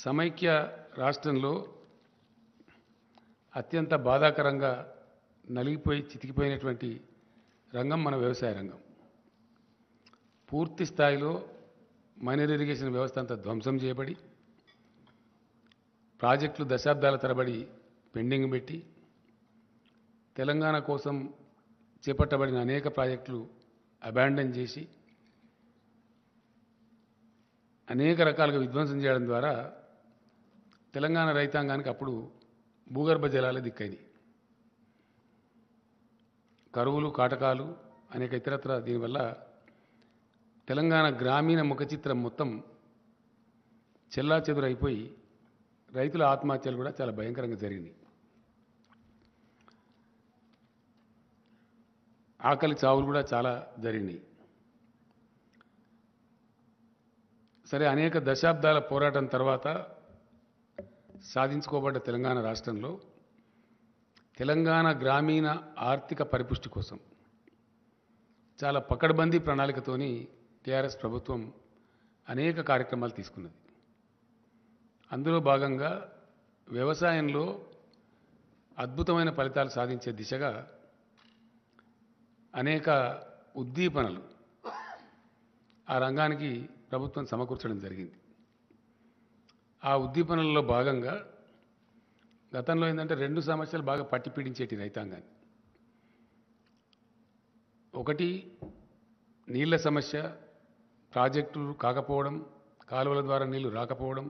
సమైక్య రాష్ట్రంలో అత్యంత బాధాకరంగా నలిగిపోయి చితికిపోయినటువంటి రంగం మన వ్యవసాయ రంగం. పూర్తి స్థాయిలో మైనర్ ఇరిగేషన్ వ్యవస్థ అంతా ధ్వంసం చేయబడి ప్రాజెక్టులు దశాబ్దాల తరబడి పెండింగ్ పెట్టి తెలంగాణ కోసం చేపట్టబడిన అనేక ప్రాజెక్టులు అబాండన్ చేసి అనేక రకాలుగా విధ్వంసం చేయడం ద్వారా తెలంగాణ రైతాంగానికి అప్పుడు భూగర్భ జలాలే దిక్కైనాయి. కరువులు కాటకాలు అనేక ఇతరత్ర దీనివల్ల తెలంగాణ గ్రామీణ ముఖ చిత్రం మొత్తం చెల్లాచెదురైపోయి రైతుల ఆత్మహత్యలు కూడా చాలా భయంకరంగా జరిగినాయి. ఆకలి చావులు కూడా చాలా జరిగినాయి. సరే, అనేక దశాబ్దాల పోరాటం తర్వాత సాధించుకోబడ్డ తెలంగాణ రాష్ట్రంలో తెలంగాణ గ్రామీణ ఆర్థిక పరిపుష్టి కోసం చాలా పకడ్బందీ ప్రణాళికతోని టీఆర్ఎస్ ప్రభుత్వం అనేక కార్యక్రమాలు తీసుకున్నది. అందులో భాగంగా వ్యవసాయంలో అద్భుతమైన ఫలితాలు సాధించే దిశగా అనేక ఉద్దీపనలు ఆ రంగానికి ప్రభుత్వం సమకూర్చడం జరిగింది. ఆ ఉద్దీపనలలో భాగంగా గతంలో ఏంటంటే రెండు సమస్యలు బాగా పట్టిపీడించేటి రైతాంగాన్ని. ఒకటి నీళ్ల సమస్య, ప్రాజెక్టులు కాకపోవడం, కాలువల ద్వారా నీళ్లు రాకపోవడం,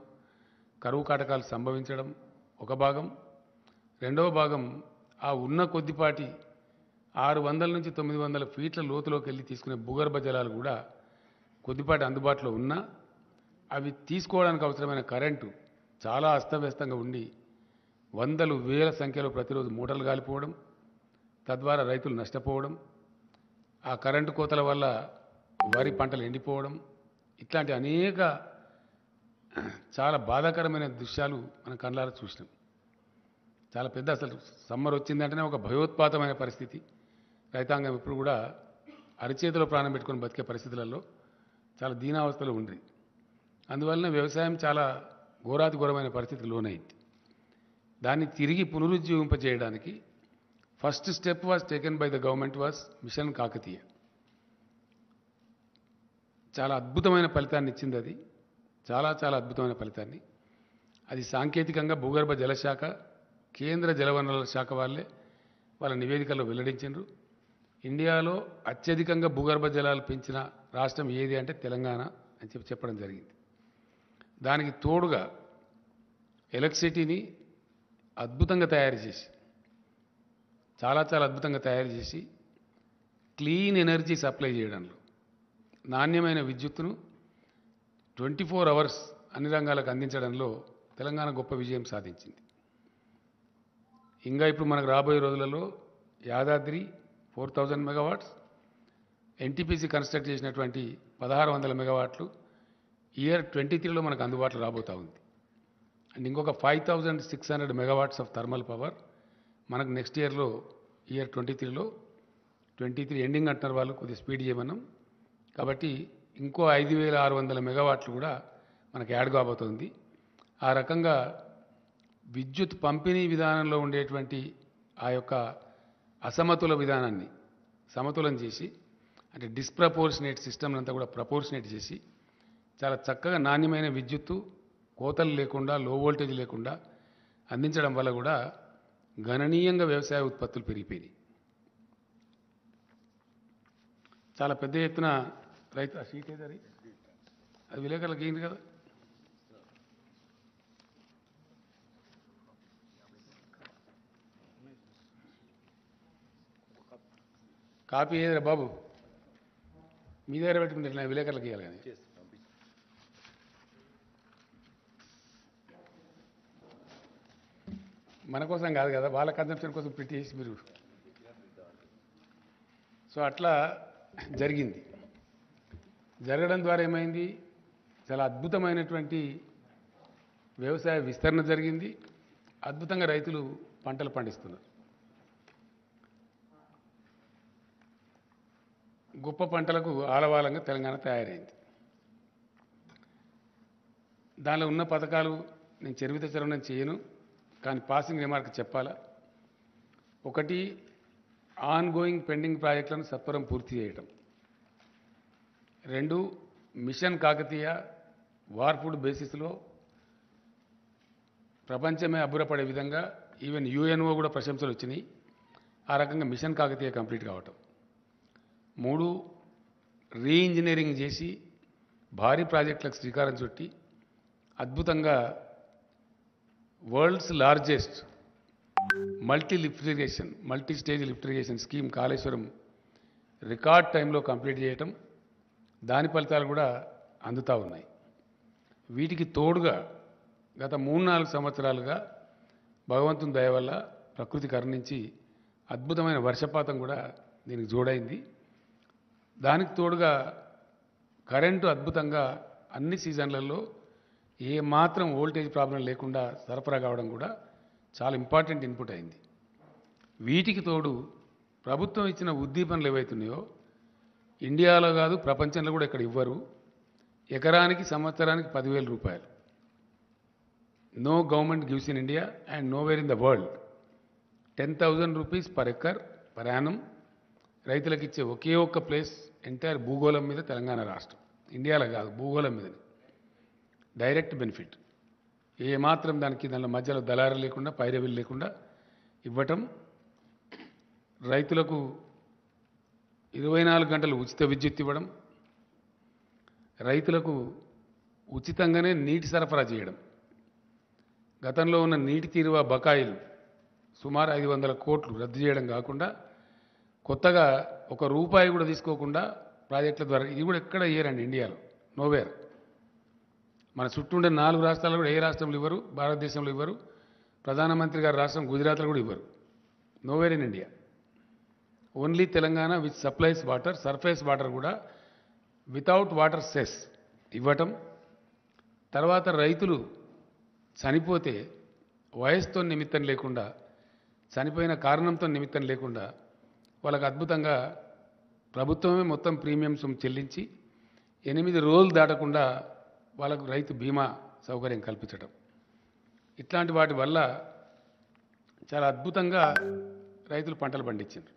కరువు కాటకాలు సంభవించడం ఒక భాగం. రెండవ భాగం ఆ ఉన్న కొద్దిపాటి 600 నుంచి 900 ఫీట్ల లోతులోకి వెళ్ళి తీసుకునే భూగర్భ జలాలు కూడా కొద్దిపాటి అందుబాటులో ఉన్నా అవి తీసుకోవడానికి అవసరమైన కరెంటు చాలా అస్తవ్యస్తంగా ఉండి వందలు వేల సంఖ్యలో ప్రతిరోజు మూటలు కాలిపోవడం, తద్వారా రైతులు నష్టపోవడం, ఆ కరెంటు కోతల వల్ల వరి పంటలు ఎండిపోవడం, ఇట్లాంటి అనేక చాలా బాధాకరమైన దృశ్యాలు మనం కళ్ళారా చూసినాం. చాలా పెద్ద, అసలు సమ్మర్ వచ్చిందంటేనే ఒక భయోత్పాతమైన పరిస్థితి. రైతాంగం ఇప్పుడు కూడా అరిచేతిలో ప్రాణం పెట్టుకొని బతికే పరిస్థితులలో చాలా దీనావస్థలో ఉంది. అందువలన వ్యవసాయం చాలా ఘోరాతి ఘోరమైన పరిస్థితికి లోనైంది. దాన్ని తిరిగి పునరుజ్జీవింపజేయడానికి first step was taken by the government was mission Kakatiya. చాలా అద్భుతమైన ఫలితాన్ని ఇచ్చింది అది, చాలా చాలా అద్భుతమైన ఫలితాన్ని. అది సాంకేతికంగా భూగర్భ జలశాఖ, కేంద్ర జలవనరుల శాఖ వాళ్ళ నివేదికల్లో వెల్లడించారు. ఇండియాలో అత్యధికంగా భూగర్భ జలాలు పెంచిన రాష్ట్రం ఏది అంటే తెలంగాణ అని చెప్పడం జరిగింది. దానికి తోడుగా ఎలక్ట్రిసిటీని అద్భుతంగా తయారు చేసి, చాలా చాలా అద్భుతంగా తయారు చేసి క్లీన్ ఎనర్జీ సప్లై చేయడంలో, నాణ్యమైన విద్యుత్తును 24 అవర్స్ అన్ని రంగాలకు అందించడంలో తెలంగాణ గొప్ప విజయం సాధించింది. ఇంకా ఇప్పుడు మనకు రాబోయే రోజులలో యాదాద్రి 4000 మెగావాట్స్, ఎన్టీపీసీ కన్స్ట్రక్ట్ చేసినటువంటి 1600 మెగావాట్లు ఇయర్ 23లో మనకు అందుబాటులో రాబోతూ ఉంది. అండ్ ఇంకొక 5600 మెగావాట్స్ ఆఫ్ థర్మల్ పవర్ మనకు నెక్స్ట్ ఇయర్లో, ఇయర్ 23లో, 23 ఎండింగ్ అంటున్నారు వాళ్ళు, కొద్దిగా స్పీడ్ చేయమన్నాం కాబట్టి ఇంకో 5600 మెగావాట్లు కూడా మనకు యాడ్ కాబోతుంది. ఆ రకంగా విద్యుత్ పంపిణీ విధానంలో ఉండేటువంటి ఆ యొక్క అసమతుల విధానాన్ని సమతులం చేసి, అంటే డిస్ప్రపోర్షనేట్ సిస్టమ్ అంతా కూడా ప్రపోర్షనేట్ చేసి చాలా చక్కగా నాణ్యమైన విద్యుత్తు కోతలు లేకుండా, లో వోల్టేజ్ లేకుండా అందించడం వల్ల కూడా గణనీయంగా వ్యవసాయ ఉత్పత్తులు పెరిగిపోయినాయి. చాలా పెద్ద ఎత్తున రైతు ఆ షీట్ ఏదది, అది విలేకరులకు ఏంటి కదా, కాపీ ఏదిరా బాబు, మీ దగ్గర పెట్టుకుంటే నా విలేకరులకు ఇవ్వాలి. కానీ మన కోసం కాదు కదా, వాళ్ళ కన్సంప్షన్ కోసం ప్రింట్ చేసి మీరు. సో అట్లా జరిగింది. జరగడం ద్వారా ఏమైంది, చాలా అద్భుతమైనటువంటి వ్యవసాయ విస్తరణ జరిగింది. అద్భుతంగా రైతులు పంటలు పండిస్తున్నారు. గొప్ప పంటలకు ఆలవాలంగా తెలంగాణ తయారైంది. దానిలో ఉన్న పథకాలు నేను చరిత్ర చరవణం చేయను, కానీ పాసింగ్ రిమార్క్ చెప్పాలా. ఒకటి, ఆన్గోయింగ్ పెండింగ్ ప్రాజెక్టులను సత్వరం పూర్తి చేయటం. 2, మిషన్ కాకతీయ వార్పుడ్ బేసిస్లో ప్రపంచమే అబ్బురపడే విధంగా ఈవెన్ యుఎన్ఓ కూడా ప్రశంసలు వచ్చినాయి. ఆ రకంగా మిషన్ కాకతీయ కంప్లీట్ కావటం. 3, రీఇంజనీరింగ్ చేసి భారీ ప్రాజెక్టులకు శ్రీకారం చుట్టి అద్భుతంగా world's largest multi stage lift irrigation scheme Kaleshwaram record టైంలో కంప్లీట్ చేయటం. దాని ఫలితాలు కూడా అందుతూ ఉన్నాయి. వీటికి తోడుగా గత 3-4 సంవత్సరాలుగా భగవంతుని దయ వల్ల ప్రకృతి కరుణించి అద్భుతమైన వర్షపాతం కూడా దీనికి జోడైంది. దానికి తోడుగా కరెంటు అద్భుతంగా అన్ని సీజన్లలో ఏ మాత్రం వోల్టేజ్ ప్రాబ్లం లేకుండా సరఫరా కావడం కూడా చాలా ఇంపార్టెంట్ ఇన్పుట్ అయింది. వీటికి తోడు ప్రభుత్వం ఇచ్చిన ఉద్దీపనలు ఏవైతున్నాయో ఇండియాలో కాదు ప్రపంచంలో కూడా ఇక్కడ ఇవ్వరు. ఎకరానికి సంవత్సరానికి 10,000 రూపాయలు. No government gives in India and nowhere in the world 10,000 rupees per acre per annum రైతులకు ఇచ్చే ఒకే ఒక్క ప్లేస్ ఎంటైర్ భూగోళం మీద తెలంగాణ రాష్ట్రం. ఇండియాలో కాదు, భూగోళం మీద డైరెక్ట్ బెనిఫిట్. ఏ మాత్రం దానిలో మధ్యలో దళారు లేకుండా పైరవీలు లేకుండా ఇవ్వటం. రైతులకు 24 గంటలు ఉచిత విద్యుత్ ఇవ్వడం. రైతులకు ఉచితంగానే నీటి సరఫరా చేయడం. గతంలో ఉన్న నీటి తీరువ బకాయిలు సుమారు 500 కోట్లు రద్దు చేయడం కాకుండా కొత్తగా ₹1 కూడా తీసుకోకుండా ప్రాజెక్టుల ద్వారా, ఇది కూడా ఎక్కడ ఇయ్యరండి ఇండియాలో, నోవేర్. మన చుట్టూ ఉండే 4 రాష్ట్రాలు కూడా ఏ రాష్ట్రంలో ఇవ్వరు, భారతదేశంలో ఇవ్వరు. ప్రధానమంత్రి గారి రాష్ట్రం గుజరాత్లో కూడా ఇవ్వరు. Nowhere in India. Only Telangana which supplies water, surface water కూడా వితౌట్ వాటర్ సెస్ ఇవ్వటం. తర్వాత రైతులు చనిపోతే వయసుతో నిమిత్తం లేకుండా, చనిపోయిన కారణంతో నిమిత్తం లేకుండా వాళ్ళకు అద్భుతంగా ప్రభుత్వమే మొత్తం ప్రీమియంస్ చెల్లించి 8 రోజులు దాటకుండా వాళ్ళకు రైతు బీమా సౌకర్యం కల్పించడం. ఇట్లాంటి వాటి వల్ల చాలా అద్భుతంగా రైతులు పంటలు పండించారు.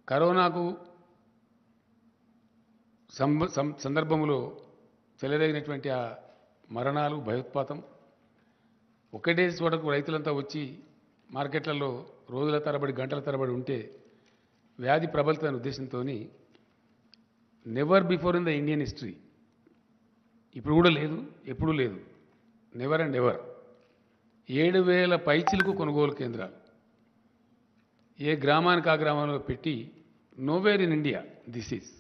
కరోనాకు సందర్భంలో చెలరేగినటువంటి ఆ మరణాలు, భయోత్పాతం, ఒకటే చోటకు రైతులంతా వచ్చి మార్కెట్లలో రోజుల తరబడి గంటల తరబడి ఉంటే వ్యాధి ప్రబలుతున్న ఉద్దేశంతో never before in the Indian history, ఇప్పుడు కూడా లేదు, ఎప్పుడూ లేదు, నెవర్ అండ్ ఎవర్ 7,000 పైచిలకు కొనుగోలు కేంద్రాలు ఏ గ్రామానికి ఆ గ్రామంలో పెట్టి nowhere in India this is.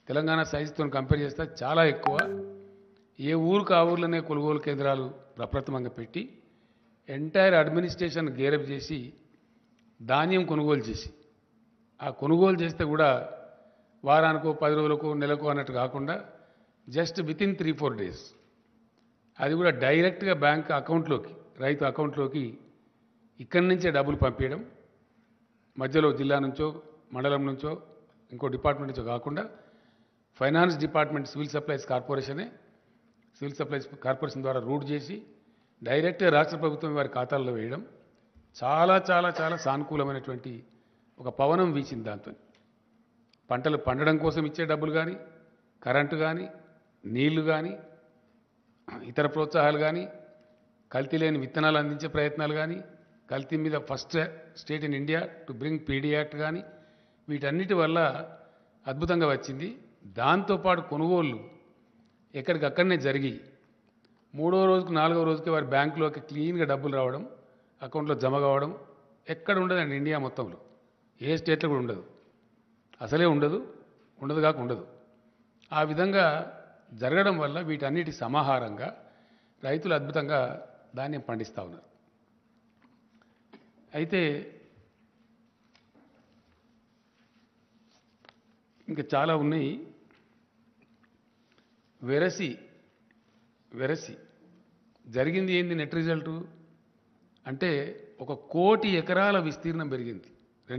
Telangana సైజుతో కంపేర్ చేస్తే చాలా ఎక్కువ. ఏ ఊరికి ఆ ఊర్లోనే కొనుగోలు కేంద్రాలు ప్రప్రథమంగా పెట్టి ఎంటైర్ అడ్మినిస్ట్రేషన్ గేరప్ చేసి ధాన్యం కొనుగోలు చేసి, ఆ కొనుగోలు చేస్తే కూడా వారానికో 10 రోజులకో నెలకో అన్నట్టు కాకుండా జస్ట్ వితిన్ 3-4 డేస్ అది కూడా డైరెక్ట్గా బ్యాంక్ అకౌంట్లోకి, రైతు అకౌంట్లోకి ఇక్కడి నుంచే డబ్బులు పంపించడం. మధ్యలో జిల్లా నుంచో మండలం నుంచో ఇంకో డిపార్ట్మెంట్ నుంచో కాకుండా finance department civil supplies corporation ద్వారా రూట్ చేసి డైరెక్ట్గా రాష్ట్ర ప్రభుత్వం వారి ఖాతాల్లో వేయడం చాలా చాలా చాలా సానుకూలమైనటువంటి ఒక పవనం వీచింది. దాంతో పంటలు పండడం కోసం ఇచ్చే డబ్బులు కానీ, కరెంటు కానీ, నీళ్లు కానీ, ఇతర ప్రోత్సాహాలు కానీ, కల్తీ లేని విత్తనాలు అందించే ప్రయత్నాలు కానీ, కల్తీ మీద first state in India to bring PD act కానీ, వీటన్నిటి వల్ల అద్భుతంగా వచ్చింది. దాంతోపాటు కొనుగోళ్ళు ఎక్కడికక్కడనే జరిగి 3వ రోజుకు 4వ రోజుకి వారి బ్యాంకులోకి క్లీన్గా డబ్బులు రావడం, అకౌంట్లో జమ కావడం ఎక్కడ ఉండదండి ఇండియా మొత్తంలో. ఏ స్టేట్లో కూడా ఉండదు, అసలే ఉండదు, ఉండదు కాక ఉండదు. ఆ విధంగా జరగడం వల్ల వీటన్నిటి సమాహారంగా రైతులు అద్భుతంగా ధాన్యం పండిస్తూ ఉన్నారు. అయితే ఇంకా చాలా ఉన్నాయి. వెరసి జరిగింది ఏంది నెట్ రిజల్టు అంటే 1 కోటి ఎకరాల విస్తీర్ణం పెరిగింది.